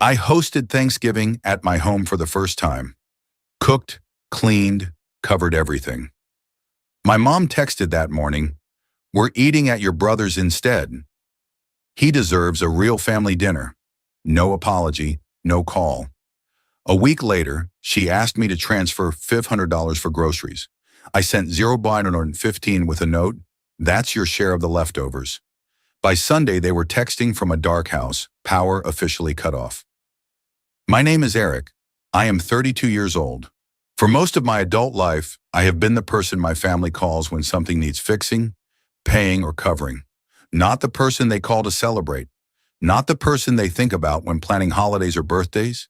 I hosted Thanksgiving at my home for the first time. Cooked, cleaned, covered everything. My mom texted that morning, "We're eating at your brother's instead. He deserves a real family dinner." No apology, no call. A week later, she asked me to transfer $500 for groceries. I sent 0.15 with a note, "That's your share of the leftovers." By Sunday, they were texting from a dark house, power officially cut off. My name is Eric. I am 32 years old. For most of my adult life, I have been the person my family calls when something needs fixing, paying, or covering. Not the person they call to celebrate. Not the person they think about when planning holidays or birthdays.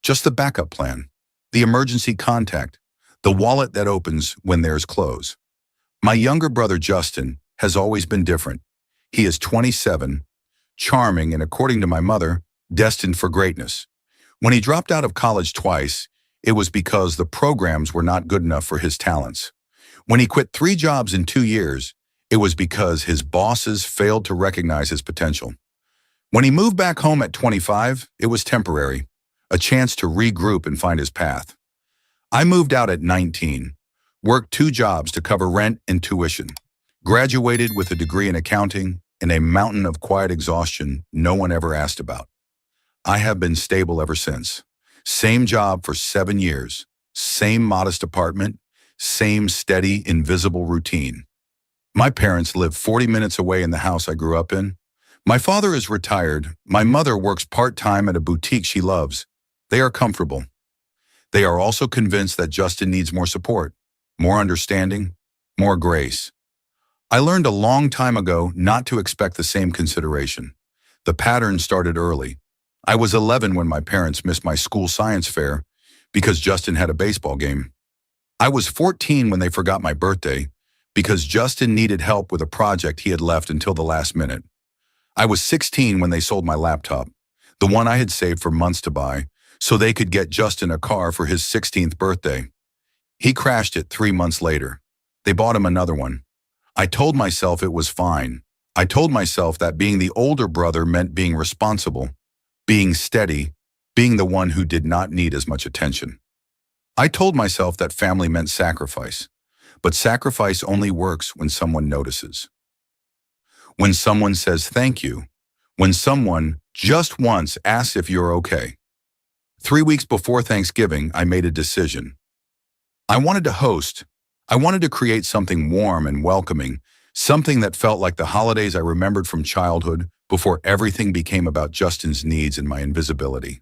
Just the backup plan, the emergency contact, the wallet that opens when there's clothes. My younger brother Justin has always been different. He is 27, charming, and according to my mother, destined for greatness. When he dropped out of college twice, it was because the programs were not good enough for his talents. When he quit 3 jobs in 2 years, it was because his bosses failed to recognize his potential. When he moved back home at 25, it was temporary, a chance to regroup and find his path. I moved out at 19, worked 2 jobs to cover rent and tuition, graduated with a degree in accounting and a mountain of quiet exhaustion no one ever asked about. I have been stable ever since. Same job for 7 years, same modest apartment, same steady, invisible routine. My parents live 40 minutes away in the house I grew up in. My father is retired. My mother works part-time at a boutique she loves. They are comfortable. They are also convinced that Justin needs more support, more understanding, more grace. I learned a long time ago not to expect the same consideration. The pattern started early. I was 11 when my parents missed my school science fair because Justin had a baseball game. I was 14 when they forgot my birthday because Justin needed help with a project he had left until the last minute. I was 16 when they sold my laptop, the one I had saved for months to buy, so they could get Justin a car for his 16th birthday. He crashed it 3 months later. They bought him another one. I told myself it was fine. I told myself that being the older brother meant being responsible, being steady, being the one who did not need as much attention. I told myself that family meant sacrifice, but sacrifice only works when someone notices. When someone says thank you, when someone just once asks if you're okay. 3 weeks before Thanksgiving, I made a decision. I wanted to host. I wanted to create something warm and welcoming, something that felt like the holidays I remembered from childhood before everything became about Justin's needs and my invisibility.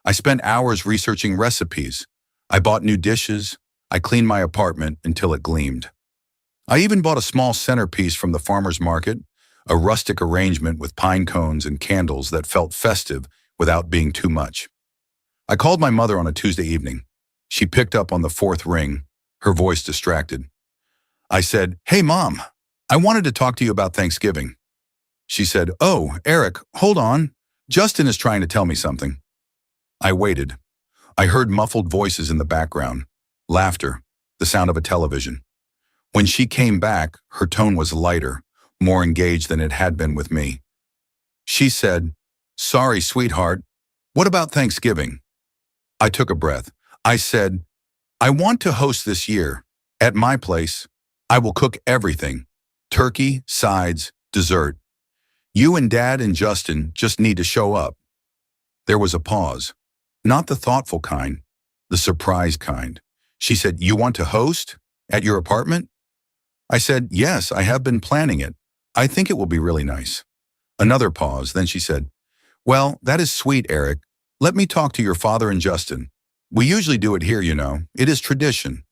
I spent hours researching recipes. I bought new dishes. I cleaned my apartment until it gleamed. I even bought a small centerpiece from the farmer's market, a rustic arrangement with pine cones and candles that felt festive without being too much. I called my mother on a Tuesday evening. She picked up on the 4th ring, her voice distracted. I said, "Hey, Mom, I wanted to talk to you about Thanksgiving." She said, "Oh, Eric, hold on. Justin is trying to tell me something." I waited. I heard muffled voices in the background, laughter, the sound of a television. When she came back, her tone was lighter, more engaged than it had been with me. She said, "Sorry, sweetheart. What about Thanksgiving?" I took a breath. I said, "I want to host this year. At my place, I will cook everything. Turkey, sides, dessert. You and Dad and Justin just need to show up." There was a pause. Not the thoughtful kind, the surprise kind. She said, "You want to host? At your apartment?" I said, "Yes, I have been planning it. I think it will be really nice." Another pause, then she said, "Well, that is sweet, Eric. Let me talk to your father and Justin. We usually do it here, you know. It is tradition."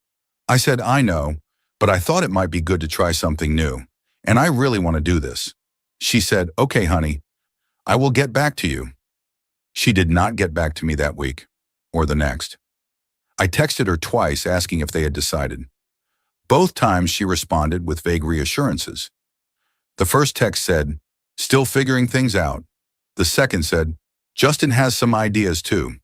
I said, "I know, but I thought it might be good to try something new, and I really want to do this." She said, "Okay, honey, I will get back to you." She did not get back to me that week, or the next. I texted her twice asking if they had decided. Both times she responded with vague reassurances. The first text said, "Still figuring things out." The second said, "Justin has some ideas too."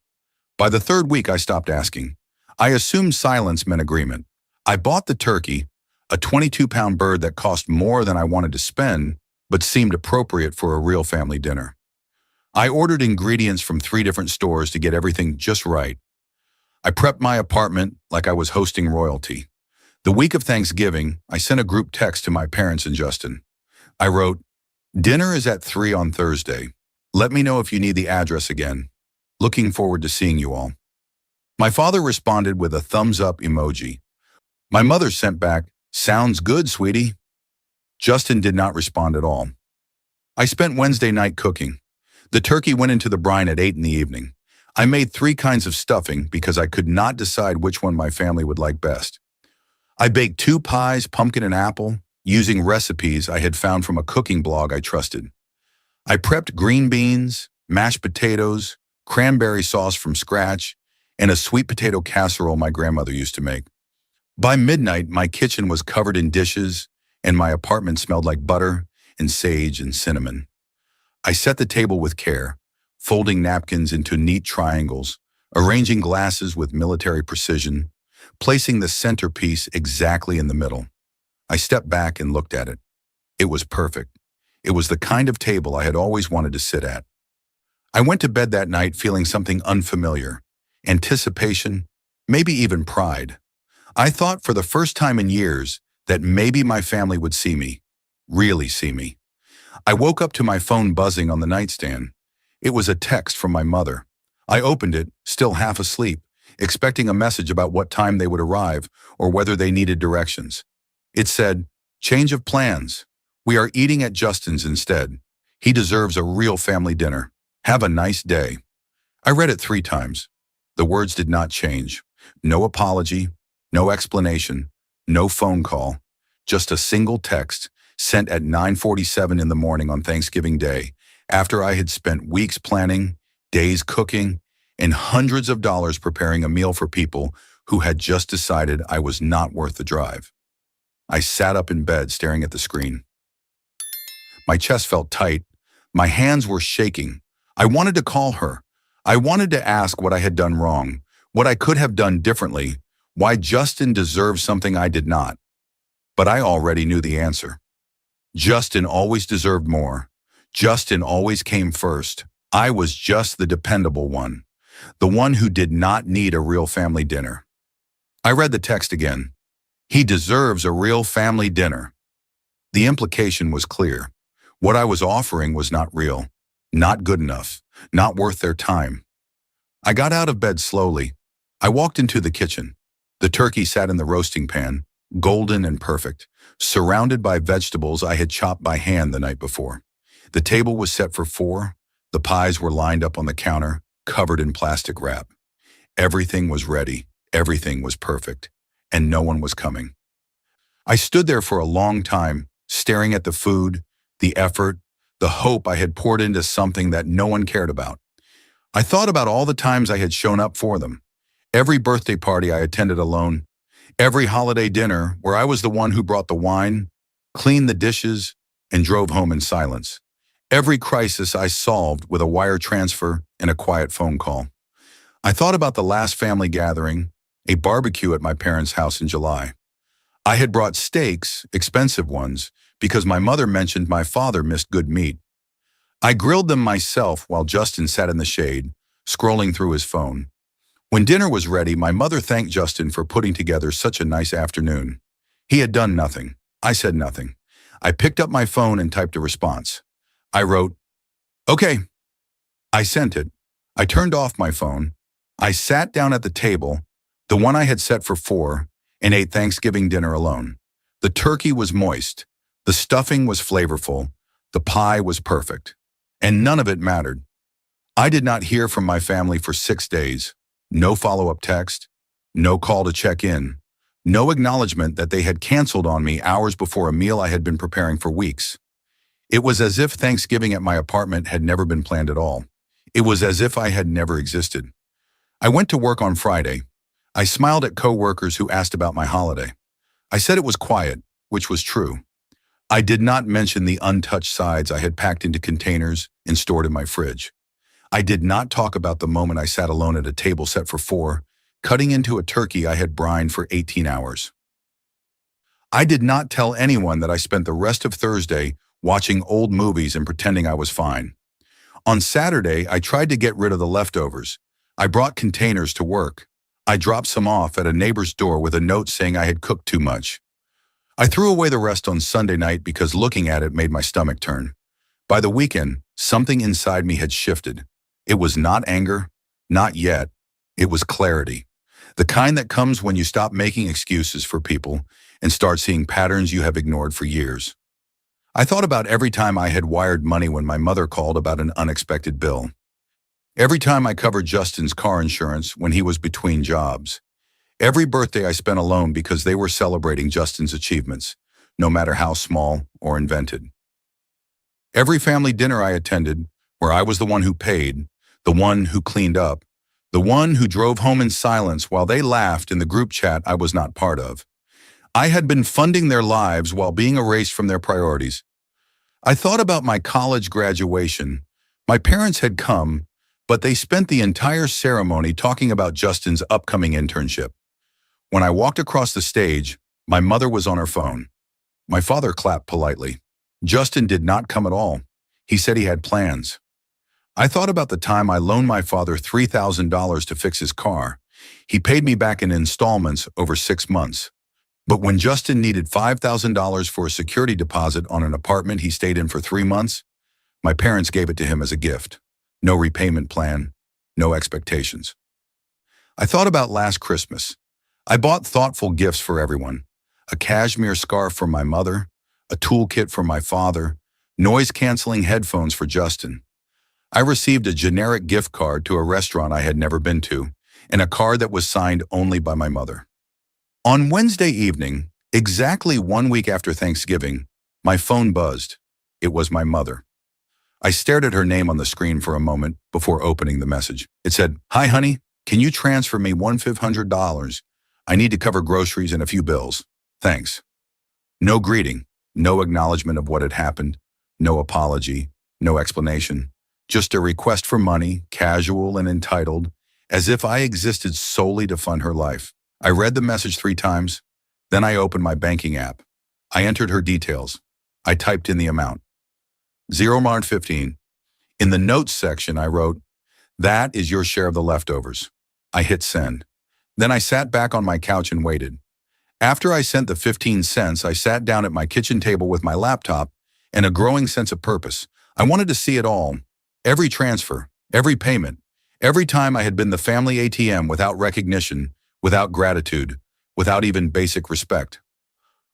By the 3rd week, I stopped asking. I assumed silence meant agreement. I bought the turkey, a 22-pound bird that cost more than I wanted to spend, but seemed appropriate for a real family dinner. I ordered ingredients from 3 different stores to get everything just right. I prepped my apartment like I was hosting royalty. The week of Thanksgiving, I sent a group text to my parents and Justin. I wrote, "Dinner is at 3 on Thursday. Let me know if you need the address again. Looking forward to seeing you all." My father responded with a thumbs up emoji. My mother sent back, "Sounds good, sweetie." Justin did not respond at all. I spent Wednesday night cooking. The turkey went into the brine at 8 in the evening. I made 3 kinds of stuffing because I could not decide which one my family would like best. I baked 2 pies, pumpkin and apple, using recipes I had found from a cooking blog I trusted. I prepped green beans, mashed potatoes, cranberry sauce from scratch, and a sweet potato casserole my grandmother used to make. By midnight, my kitchen was covered in dishes, and my apartment smelled like butter and sage and cinnamon. I set the table with care, folding napkins into neat triangles, arranging glasses with military precision, placing the centerpiece exactly in the middle. I stepped back and looked at it. It was perfect. It was the kind of table I had always wanted to sit at. I went to bed that night feeling something unfamiliar, anticipation, maybe even pride. I thought for the first time in years that maybe my family would see me, really see me. I woke up to my phone buzzing on the nightstand. It was a text from my mother. I opened it, still half asleep, expecting a message about what time they would arrive or whether they needed directions. It said, "Change of plans. We are eating at Justin's instead. He deserves a real family dinner. Have a nice day." I read it 3 times. The words did not change. No apology, no explanation, no phone call, just a single text sent at 9:47 in the morning on Thanksgiving Day, after I had spent weeks planning, days cooking, and hundreds of dollars preparing a meal for people who had just decided I was not worth the drive. I sat up in bed staring at the screen. My chest felt tight. My hands were shaking. I wanted to call her. I wanted to ask what I had done wrong, what I could have done differently, why Justin deserved something I did not. But I already knew the answer. Justin always deserved more. Justin always came first. I was just the dependable one, the one who did not need a real family dinner. I read the text again. He deserves a real family dinner. The implication was clear. What I was offering was not real, not good enough, not worth their time. I got out of bed slowly. I walked into the kitchen. The turkey sat in the roasting pan, golden and perfect, surrounded by vegetables I had chopped by hand the night before. The table was set for 4. The pies were lined up on the counter, covered in plastic wrap. Everything was ready. Everything was perfect. And no one was coming. I stood there for a long time, staring at the food, the effort, the hope I had poured into something that no one cared about. I thought about all the times I had shown up for them. Every birthday party I attended alone. Every holiday dinner where I was the one who brought the wine, cleaned the dishes, and drove home in silence. Every crisis I solved with a wire transfer and a quiet phone call. I thought about the last family gathering, a barbecue at my parents' house in July. I had brought steaks, expensive ones, because my mother mentioned my father missed good meat. I grilled them myself while Justin sat in the shade, scrolling through his phone. When dinner was ready, my mother thanked Justin for putting together such a nice afternoon. He had done nothing. I said nothing. I picked up my phone and typed a response. I wrote, "Okay." I sent it. I turned off my phone. I sat down at the table, the one I had set for 4, and ate Thanksgiving dinner alone. The turkey was moist. The stuffing was flavorful. The pie was perfect. And none of it mattered. I did not hear from my family for 6 days. No follow-up text. No call to check in. No acknowledgement that they had canceled on me hours before a meal I had been preparing for weeks. It was as if Thanksgiving at my apartment had never been planned at all. It was as if I had never existed. I went to work on Friday. I smiled at coworkers who asked about my holiday. I said it was quiet, which was true. I did not mention the untouched sides I had packed into containers and stored in my fridge. I did not talk about the moment I sat alone at a table set for 4, cutting into a turkey I had brined for 18 hours. I did not tell anyone that I spent the rest of Thursday watching old movies and pretending I was fine. On Saturday, I tried to get rid of the leftovers. I brought containers to work. I dropped some off at a neighbor's door with a note saying I had cooked too much. I threw away the rest on Sunday night because looking at it made my stomach turn. By the weekend, something inside me had shifted. It was not anger, not yet. It was clarity. The kind that comes when you stop making excuses for people and start seeing patterns you have ignored for years. I thought about every time I had wired money when my mother called about an unexpected bill. Every time I covered Justin's car insurance when he was between jobs. Every birthday I spent alone because they were celebrating Justin's achievements, no matter how small or invented. Every family dinner I attended, where I was the one who paid, the one who cleaned up, the one who drove home in silence while they laughed in the group chat I was not part of. I had been funding their lives while being erased from their priorities. I thought about my college graduation. My parents had come, but they spent the entire ceremony talking about Justin's upcoming internship. When I walked across the stage, my mother was on her phone. My father clapped politely. Justin did not come at all. He said he had plans. I thought about the time I loaned my father $3,000 to fix his car. He paid me back in installments over 6 months. But when Justin needed $5,000 for a security deposit on an apartment he stayed in for 3 months, my parents gave it to him as a gift. No repayment plan, no expectations. I thought about last Christmas. I bought thoughtful gifts for everyone. A cashmere scarf for my mother, a toolkit for my father, noise-canceling headphones for Justin. I received a generic gift card to a restaurant I had never been to, and a card that was signed only by my mother. On Wednesday evening, exactly 1 week after Thanksgiving, my phone buzzed. It was my mother. I stared at her name on the screen for a moment before opening the message. It said, "Hi, honey. Can you transfer me $1,500? I need to cover groceries and a few bills. Thanks." No greeting, no acknowledgement of what had happened, no apology, no explanation. Just a request for money, casual and entitled, as if I existed solely to fund her life. I read the message 3 times. Then I opened my banking app. I entered her details. I typed in the amount. 0.15. In the notes section, I wrote, "That is your share of the leftovers." I hit send. Then I sat back on my couch and waited. After I sent the 15 cents, I sat down at my kitchen table with my laptop and a growing sense of purpose. I wanted to see it all. Every transfer, every payment, every time I had been the family ATM without recognition, without gratitude, without even basic respect.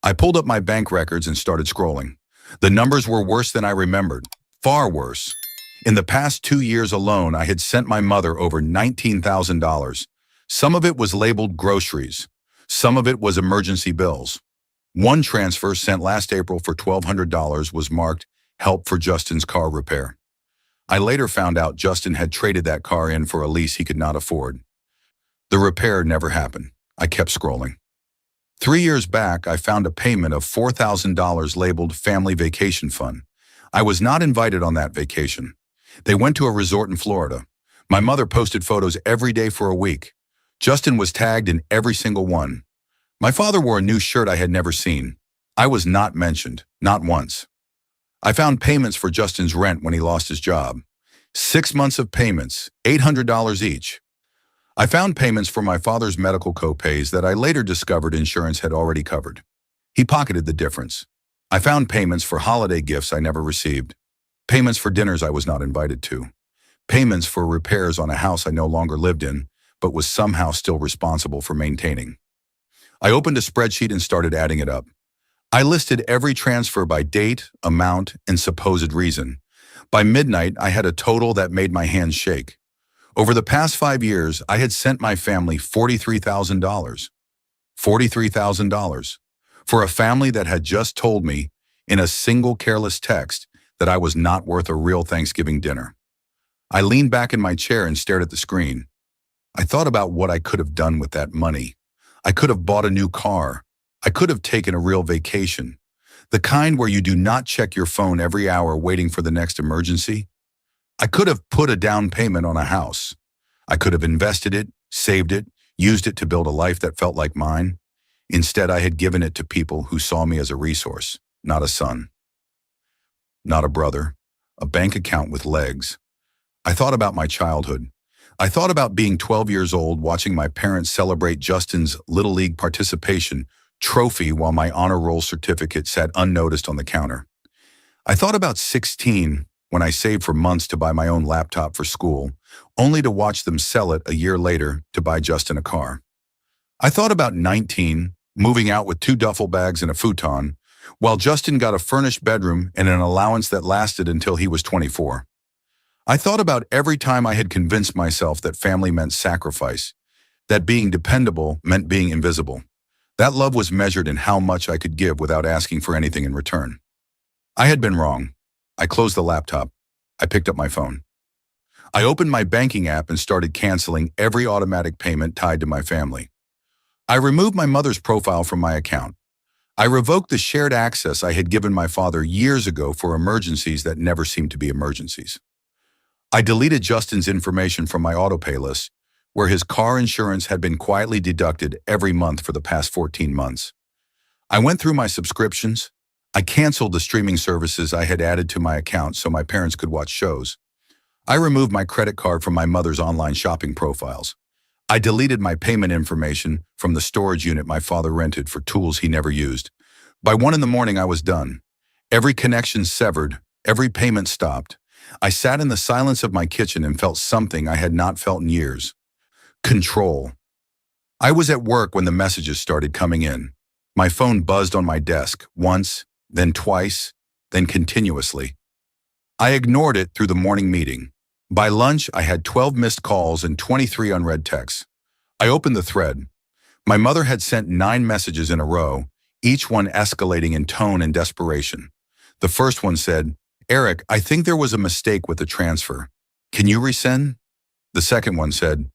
I pulled up my bank records and started scrolling. The numbers were worse than I remembered, far worse. In the past 2 years alone, I had sent my mother over $19,000. Some of it was labeled groceries. Some of it was emergency bills. One transfer sent last April for $1,200 was marked help for Justin's car repair. I later found out Justin had traded that car in for a lease he could not afford. The repair never happened. I kept scrolling. 3 years back, I found a payment of $4,000 labeled Family Vacation Fund. I was not invited on that vacation. They went to a resort in Florida. My mother posted photos every day for a week. Justin was tagged in every single one. My father wore a new shirt I had never seen. I was not mentioned, not once. I found payments for Justin's rent when he lost his job. 6 months of payments, $800 each. I found payments for my father's medical co-pays that I later discovered insurance had already covered. He pocketed the difference. I found payments for holiday gifts I never received. Payments for dinners I was not invited to. Payments for repairs on a house I no longer lived in, but was somehow still responsible for maintaining. I opened a spreadsheet and started adding it up. I listed every transfer by date, amount, and supposed reason. By midnight, I had a total that made my hands shake. Over the past 5 years, I had sent my family $43,000. $43,000. For a family that had just told me, in a single careless text, that I was not worth a real Thanksgiving dinner. I leaned back in my chair and stared at the screen. I thought about what I could have done with that money. I could have bought a new car. I could have taken a real vacation. The kind where you do not check your phone every hour waiting for the next emergency. I could have put a down payment on a house. I could have invested it, saved it, used it to build a life that felt like mine. Instead, I had given it to people who saw me as a resource, not a son, not a brother, a bank account with legs. I thought about my childhood. I thought about being 12 years old watching my parents celebrate Justin's Little League participation trophy while my honor roll certificate sat unnoticed on the counter. I thought about 16 when I saved for months to buy my own laptop for school, only to watch them sell it a year later to buy Justin a car. I thought about 19, moving out with 2 duffel bags and a futon, while Justin got a furnished bedroom and an allowance that lasted until he was 24. I thought about every time I had convinced myself that family meant sacrifice, that being dependable meant being invisible. That love was measured in how much I could give without asking for anything in return. I had been wrong. I closed the laptop. I picked up my phone. I opened my banking app and started canceling every automatic payment tied to my family. I removed my mother's profile from my account. I revoked the shared access I had given my father years ago for emergencies that never seemed to be emergencies. I deleted Justin's information from my autopay list, where his car insurance had been quietly deducted every month for the past 14 months. I went through my subscriptions. I canceled the streaming services I had added to my account so my parents could watch shows. I removed my credit card from my mother's online shopping profiles. I deleted my payment information from the storage unit my father rented for tools he never used. By 1 a.m, I was done. Every connection severed, every payment stopped. I sat in the silence of my kitchen and felt something I had not felt in years. Control. I was at work when the messages started coming in. My phone buzzed on my desk, once, then twice, then continuously. I ignored it through the morning meeting. By lunch, I had 12 missed calls and 23 unread texts. I opened the thread. My mother had sent 9 messages in a row, each one escalating in tone and desperation. The first one said, "Eric, I think there was a mistake with the transfer. Can you resend?" The second one said,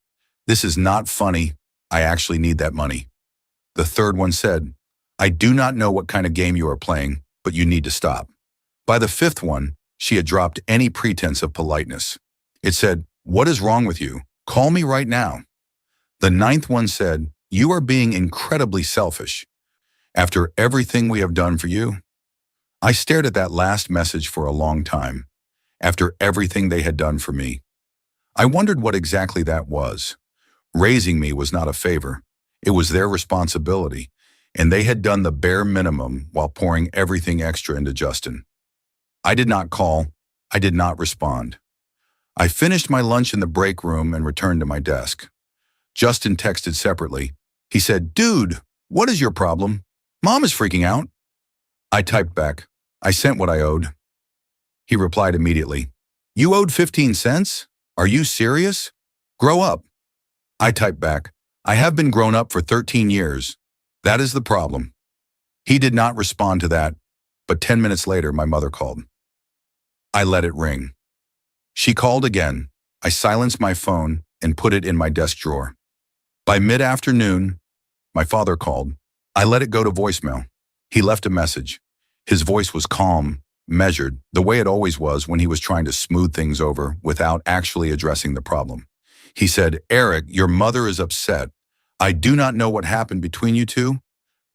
"This is not funny. I actually need that money." The third one said, "I do not know what kind of game you are playing, but you need to stop." By the 5th one, she had dropped any pretense of politeness. It said, "What is wrong with you? Call me right now." The 9th one said, "You are being incredibly selfish. After everything we have done for you." I stared at that last message for a long time. After everything they had done for me. I wondered what exactly that was. Raising me was not a favor. It was their responsibility, and they had done the bare minimum while pouring everything extra into Justin. I did not call. I did not respond. I finished my lunch in the break room and returned to my desk. Justin texted separately. He said, "Dude, what is your problem? Mom is freaking out." I typed back, "I sent what I owed." He replied immediately, "You owed 15 cents? Are you serious? Grow up." I typed back, "I have been grown up for 13 years. That is the problem." He did not respond to that, but 10 minutes later, my mother called. I let it ring. She called again. I silenced my phone and put it in my desk drawer. By mid-afternoon, my father called. I let it go to voicemail. He left a message. His voice was calm, measured, the way it always was when he was trying to smooth things over without actually addressing the problem. He said, "Eric, your mother is upset. I do not know what happened between you two,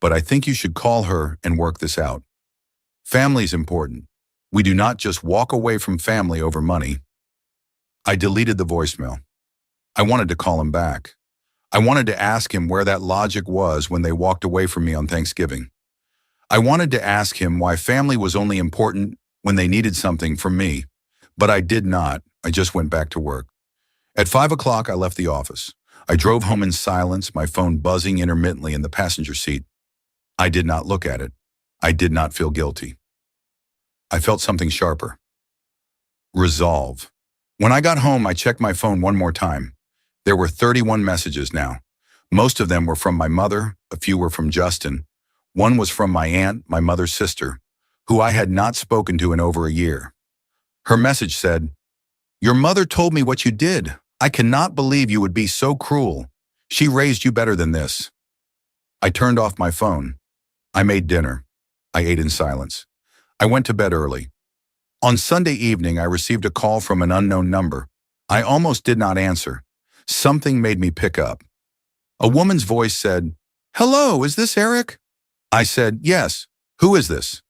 but I think you should call her and work this out. Family is important. We do not just walk away from family over money." I deleted the voicemail. I wanted to call him back. I wanted to ask him where that logic was when they walked away from me on Thanksgiving. I wanted to ask him why family was only important when they needed something from me, but I did not. I just went back to work. At 5 o'clock, I left the office. I drove home in silence, my phone buzzing intermittently in the passenger seat. I did not look at it. I did not feel guilty. I felt something sharper. Resolve. When I got home, I checked my phone one more time. There were 31 messages now. Most of them were from my mother, a few were from Justin. One was from my aunt, my mother's sister, who I had not spoken to in over a year. Her message said, "Your mother told me what you did. I cannot believe you would be so cruel. She raised you better than this." I turned off my phone. I made dinner. I ate in silence. I went to bed early. On Sunday evening, I received a call from an unknown number. I almost did not answer. Something made me pick up. A woman's voice said, "Hello, is this Eric?" I said, "Yes. Who is this?"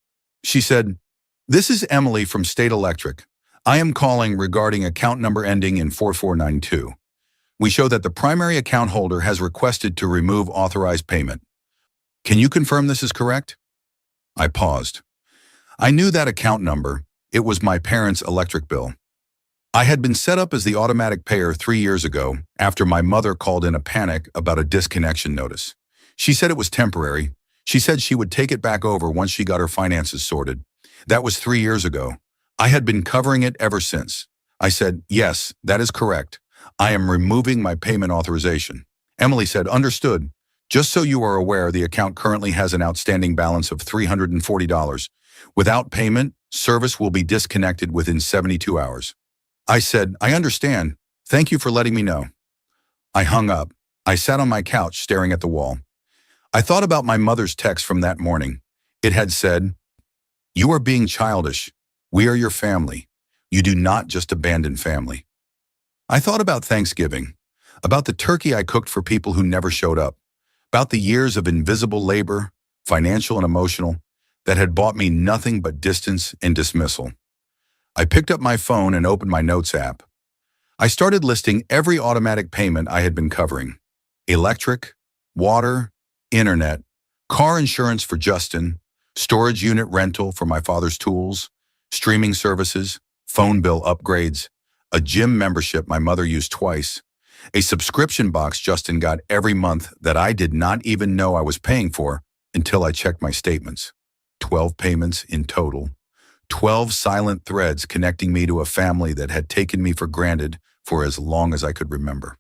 She said, "This is Emily from State Electric. I am calling regarding account number ending in 4492. We show that the primary account holder has requested to remove authorized payment. Can you confirm this is correct? I paused. I knew that account number. It was my parents' electric bill. I had been set up as the automatic payer 3 years ago after my mother called in a panic about a disconnection notice. She said it was temporary. She said she would take it back over once she got her finances sorted. That was 3 years ago. I had been covering it ever since. I said, yes, that is correct. I am removing my payment authorization. Emily said, understood. Just so you are aware, the account currently has an outstanding balance of $340. Without payment, service will be disconnected within 72 hours. I said, I understand. Thank you for letting me know. I hung up. I sat on my couch staring at the wall. I thought about my mother's text from that morning. It had said, you are being childish. We are your family. You do not just abandon family. I thought about Thanksgiving, about the turkey I cooked for people who never showed up, about the years of invisible labor, financial and emotional, that had bought me nothing but distance and dismissal. I picked up my phone and opened my notes app. I started listing every automatic payment I had been covering: electric, water, internet, car insurance for Justin, storage unit rental for my father's tools, streaming services, phone bill upgrades, a gym membership my mother used twice, a subscription box Justin got every month that I did not even know I was paying for until I checked my statements. 12 payments in total. 12 silent threads connecting me to a family that had taken me for granted for as long as I could remember.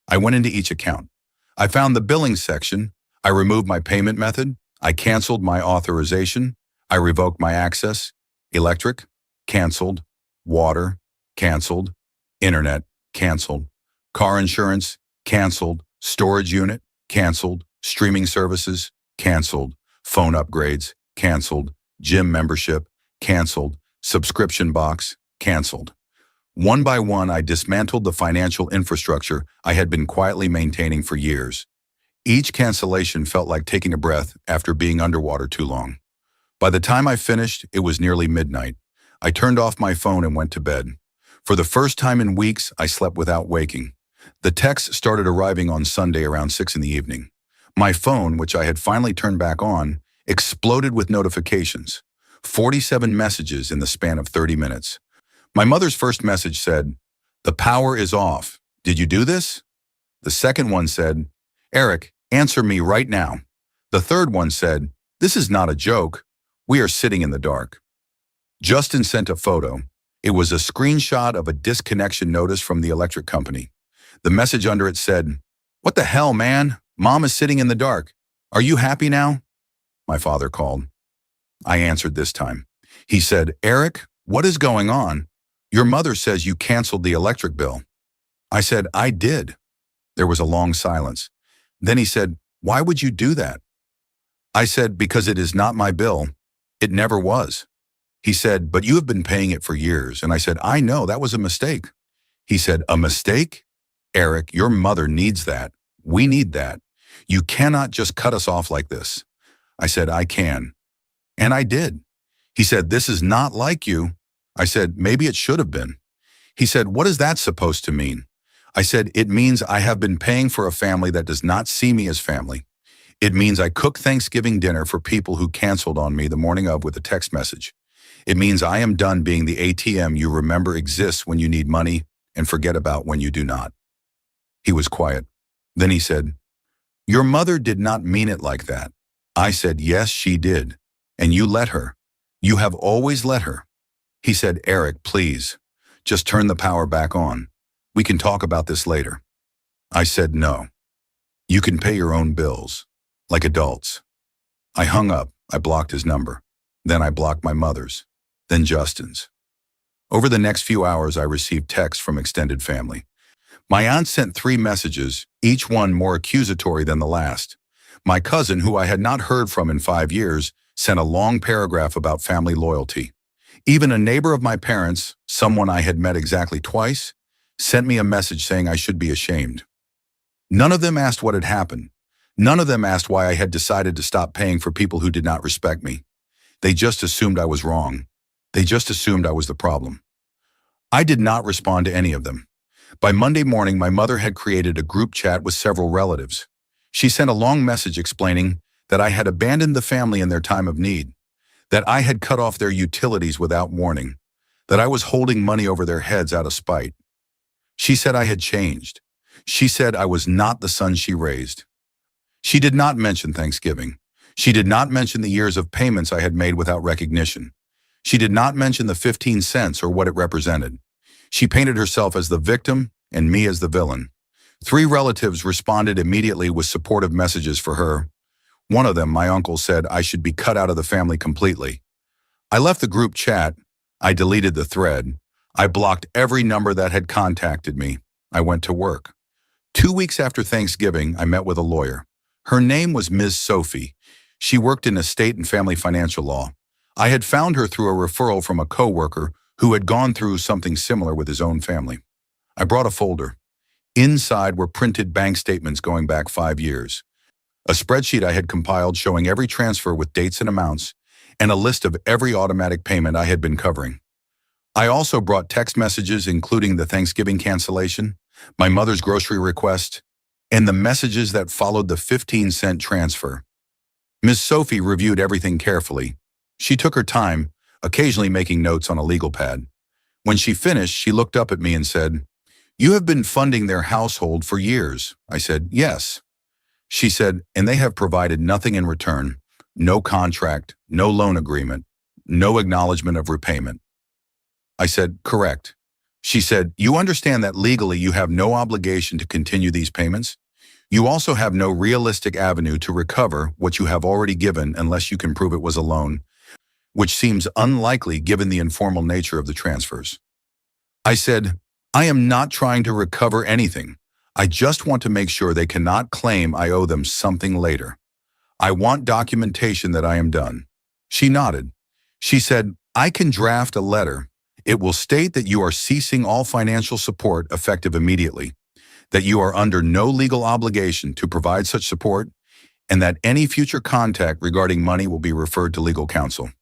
I went into each account. I found the billing section. I removed my payment method. I canceled my authorization. I revoked my access. Electric, canceled. Water, canceled. Internet, canceled. Car insurance, canceled. Storage unit, canceled. Streaming services, canceled. Phone upgrades, canceled. Gym membership, canceled. Subscription box, canceled. One by one, I dismantled the financial infrastructure I had been quietly maintaining for years. Each cancellation felt like taking a breath after being underwater too long. By the time I finished, it was nearly midnight. I turned off my phone and went to bed. For the first time in weeks, I slept without waking. The texts started arriving on Sunday around 6 in the evening. My phone, which I had finally turned back on, exploded with notifications. 47 messages in the span of 30 minutes. My mother's first message said, "The power is off. Did you do this?" The second one said, "Eric, answer me right now." The third one said, "This is not a joke. We are sitting in the dark." Justin sent a photo. It was a screenshot of a disconnection notice from the electric company. The message under it said, "What the hell, man? Mom is sitting in the dark. Are you happy now?" My father called. I answered this time. He said, "Eric, what is going on? Your mother says you canceled the electric bill." I said, "I did." There was a long silence. Then he said, "Why would you do that?" I said, "Because it is not my bill. It never was." He said, "But you have been paying it for years." And I said, "I know, that was a mistake." He said, "A mistake? Eric, your mother needs that. We need that. You cannot just cut us off like this." I said, "I can." And I did. He said, "This is not like you." I said, "Maybe it should have been." He said, "What is that supposed to mean?" I said, "It means I have been paying for a family that does not see me as family. It means I cook Thanksgiving dinner for people who canceled on me the morning of with a text message. It means I am done being the ATM you remember exists when you need money and forget about when you do not." He was quiet. Then he said, "Your mother did not mean it like that." I said, "Yes, she did. And you let her. You have always let her." He said, "Eric, please, just turn the power back on. We can talk about this later." I said, "No. You can pay your own bills, like adults." I hung up. I blocked his number. Then I blocked my mother's. Then Justin's. Over the next few hours, I received texts from extended family. My aunt sent 3 messages, each one more accusatory than the last. My cousin, who I had not heard from in 5 years, sent a long paragraph about family loyalty. Even a neighbor of my parents, someone I had met exactly twice, sent me a message saying I should be ashamed. None of them asked what had happened. None of them asked why I had decided to stop paying for people who did not respect me. They just assumed I was wrong. They just assumed I was the problem. I did not respond to any of them. By Monday morning, my mother had created a group chat with several relatives. She sent a long message explaining that I had abandoned the family in their time of need, that I had cut off their utilities without warning, that I was holding money over their heads out of spite. She said I had changed. She said I was not the son she raised. She did not mention Thanksgiving. She did not mention the years of payments I had made without recognition. She did not mention the 15 cents or what it represented. She painted herself as the victim and me as the villain. 3 relatives responded immediately with supportive messages for her. One of them, my uncle, said I should be cut out of the family completely. I left the group chat. I deleted the thread. I blocked every number that had contacted me. I went to work. 2 weeks after Thanksgiving, I met with a lawyer. Her name was Ms. Sophie. She worked in estate and family financial law. I had found her through a referral from a coworker who had gone through something similar with his own family. I brought a folder. Inside were printed bank statements going back 5 years, a spreadsheet I had compiled showing every transfer with dates and amounts, and a list of every automatic payment I had been covering. I also brought text messages including the Thanksgiving cancellation, my mother's grocery request, and the messages that followed the 15-cent transfer. Ms. Sophie reviewed everything carefully. She took her time, occasionally making notes on a legal pad. When she finished, she looked up at me and said, "You have been funding their household for years." I said, "Yes." She said, "And they have provided nothing in return, no contract, no loan agreement, no acknowledgement of repayment." I said, "Correct." She said, "You understand that legally you have no obligation to continue these payments? You also have no realistic avenue to recover what you have already given unless you can prove it was a loan, which seems unlikely given the informal nature of the transfers." I said, "I am not trying to recover anything. I just want to make sure they cannot claim I owe them something later. I want documentation that I am done." She nodded. She said, "I can draft a letter. It will state that you are ceasing all financial support effective immediately, that you are under no legal obligation to provide such support, and that any future contact regarding money will be referred to legal counsel.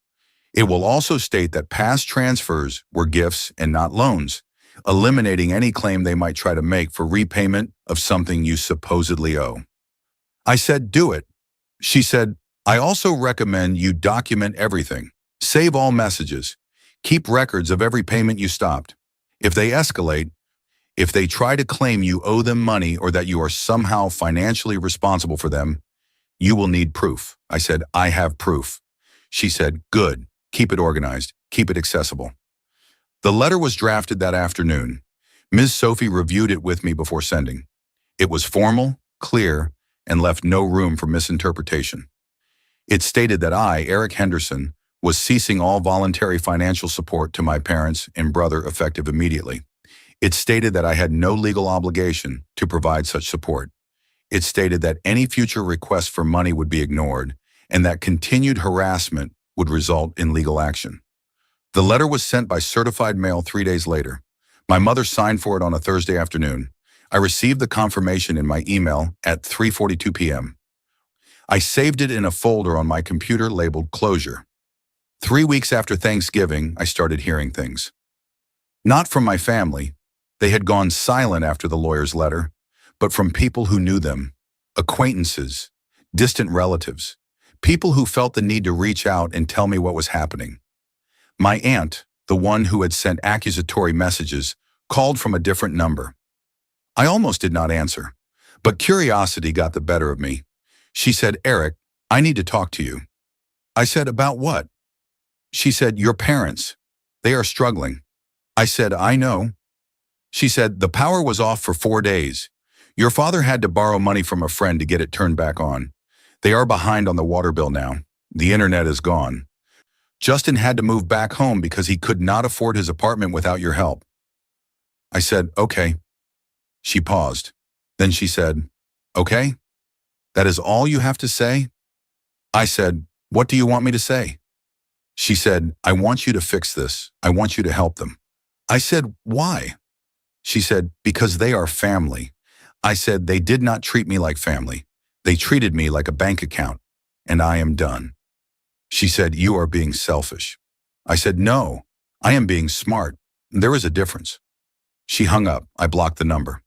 It will also state that past transfers were gifts and not loans, eliminating any claim they might try to make for repayment of something you supposedly owe." I said, "Do it." She said, "I also recommend you document everything. Save all messages. Keep records of every payment you stopped. If they escalate, if they try to claim you owe them money or that you are somehow financially responsible for them, you will need proof." I said, "I have proof." She said, "Good. Keep it organized. Keep it accessible." The letter was drafted that afternoon. Ms. Sophie reviewed it with me before sending. It was formal, clear, and left no room for misinterpretation. It stated that I, Eric Henderson, was ceasing all voluntary financial support to my parents and brother effective immediately. It stated that I had no legal obligation to provide such support. It stated that any future requests for money would be ignored and that continued harassment would result in legal action. The letter was sent by certified mail 3 days later. My mother signed for it on a Thursday afternoon. I received the confirmation in my email at 3:42 p.m. I saved it in a folder on my computer labeled Closure. 3 weeks after Thanksgiving, I started hearing things. Not from my family. They had gone silent after the lawyer's letter, but from people who knew them, acquaintances, distant relatives, people who felt the need to reach out and tell me what was happening. My aunt, the one who had sent accusatory messages, called from a different number. I almost did not answer, but curiosity got the better of me. She said, "Eric, I need to talk to you." I said, "About what?" She said, "Your parents. They are struggling." I said, "I know." She said, "The power was off for 4 days. Your father had to borrow money from a friend to get it turned back on. They are behind on the water bill now. The internet is gone. Justin had to move back home because he could not afford his apartment without your help." I said, "Okay." She paused. Then she said, "Okay? That is all you have to say?" I said, "What do you want me to say?" She said, "I want you to fix this. I want you to help them." I said, "Why?" She said, "Because they are family." I said, "They did not treat me like family. They treated me like a bank account, and I am done." She said, "You are being selfish." I said, "No, I am being smart. There is a difference. She hung up. I blocked the number.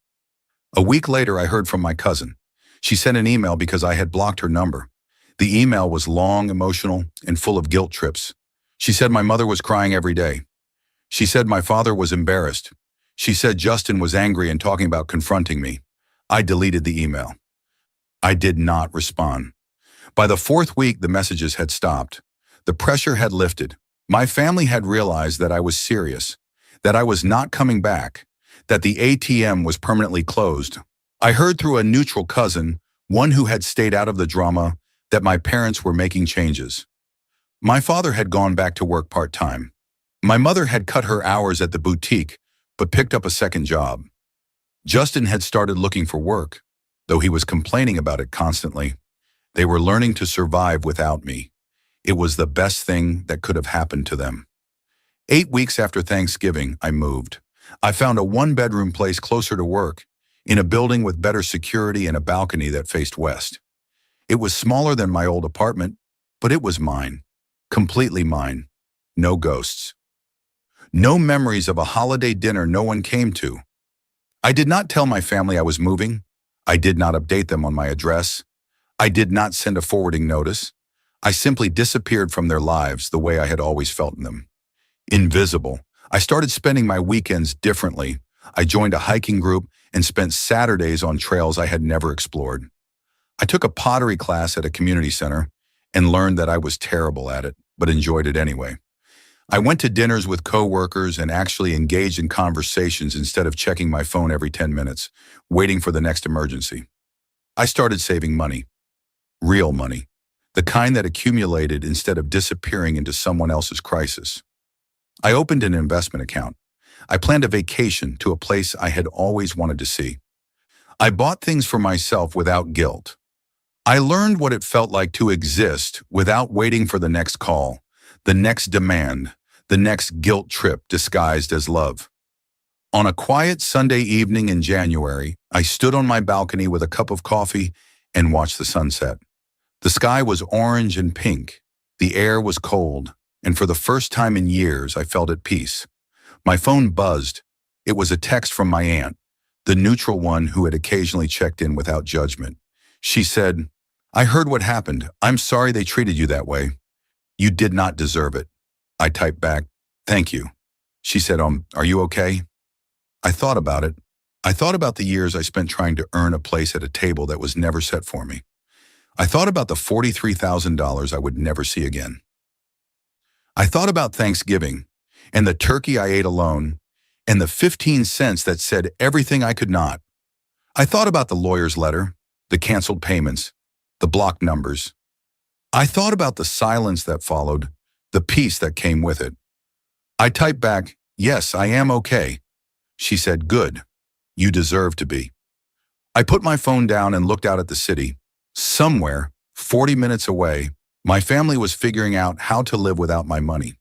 A week later, I heard from my cousin. She sent an email because I had blocked her number. The email was long, emotional, and full of guilt trips. She said my mother was crying every day. She said my father was embarrassed. She said Justin was angry and talking about confronting me. I deleted the email. I did not respond. By the fourth week, the messages had stopped. The pressure had lifted. My family had realized that I was serious, that I was not coming back, that the ATM was permanently closed. I heard through a neutral cousin, one who had stayed out of the drama, that my parents were making changes. My father had gone back to work part-time. My mother had cut her hours at the boutique, but picked up a second job. Justin had started looking for work, though he was complaining about it constantly. They were learning to survive without me. It was the best thing that could have happened to them. 8 weeks after Thanksgiving, I moved. I found a one-bedroom place closer to work, in a building with better security and a balcony that faced west. It was smaller than my old apartment, but it was mine. Completely mine. No ghosts. No memories of a holiday dinner no one came to. I did not tell my family I was moving. I did not update them on my address. I did not send a forwarding notice. I simply disappeared from their lives the way I had always felt in them. Invisible. I started spending my weekends differently. I joined a hiking group and spent Saturdays on trails I had never explored. I took a pottery class at a community center and learned that I was terrible at it, but enjoyed it anyway. I went to dinners with coworkers and actually engaged in conversations instead of checking my phone every 10 minutes, waiting for the next emergency. I started saving money. Real money. The kind that accumulated instead of disappearing into someone else's crisis. I opened an investment account. I planned a vacation to a place I had always wanted to see. I bought things for myself without guilt. I learned what it felt like to exist without waiting for the next call, the next demand, the next guilt trip disguised as love. On a quiet Sunday evening in January, I stood on my balcony with a cup of coffee and watched the sunset. The sky was orange and pink. The air was cold, and for the first time in years, I felt at peace. My phone buzzed. It was a text from my aunt, the neutral one who had occasionally checked in without judgment. She said, "I heard what happened. I'm sorry they treated you that way. You did not deserve it." I typed back, "Thank you." She said, "Are you okay?" I thought about it. I thought about the years I spent trying to earn a place at a table that was never set for me. I thought about the $43,000 I would never see again. I thought about Thanksgiving and the turkey I ate alone and the 15 cents that said everything I could not. I thought about the lawyer's letter, the canceled payments, the blocked numbers. I thought about the silence that followed, the peace that came with it. I typed back, "Yes, I am okay." She said, "Good. You deserve to be." I put my phone down and looked out at the city. Somewhere, 40 minutes away, my family was figuring out how to live without my money.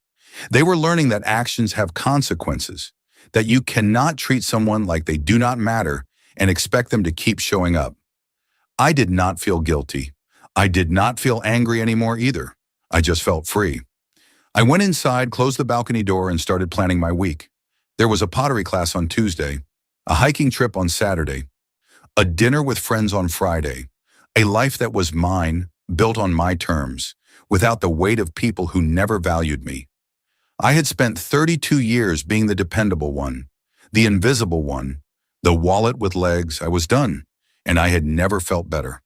They were learning that actions have consequences, that you cannot treat someone like they do not matter and expect them to keep showing up. I did not feel guilty. I did not feel angry anymore either. I just felt free. I went inside, closed the balcony door, and started planning my week. There was a pottery class on Tuesday, a hiking trip on Saturday, a dinner with friends on Friday, a life that was mine, built on my terms, without the weight of people who never valued me. I had spent 32 years being the dependable one, the invisible one, the wallet with legs. I was done, and I had never felt better.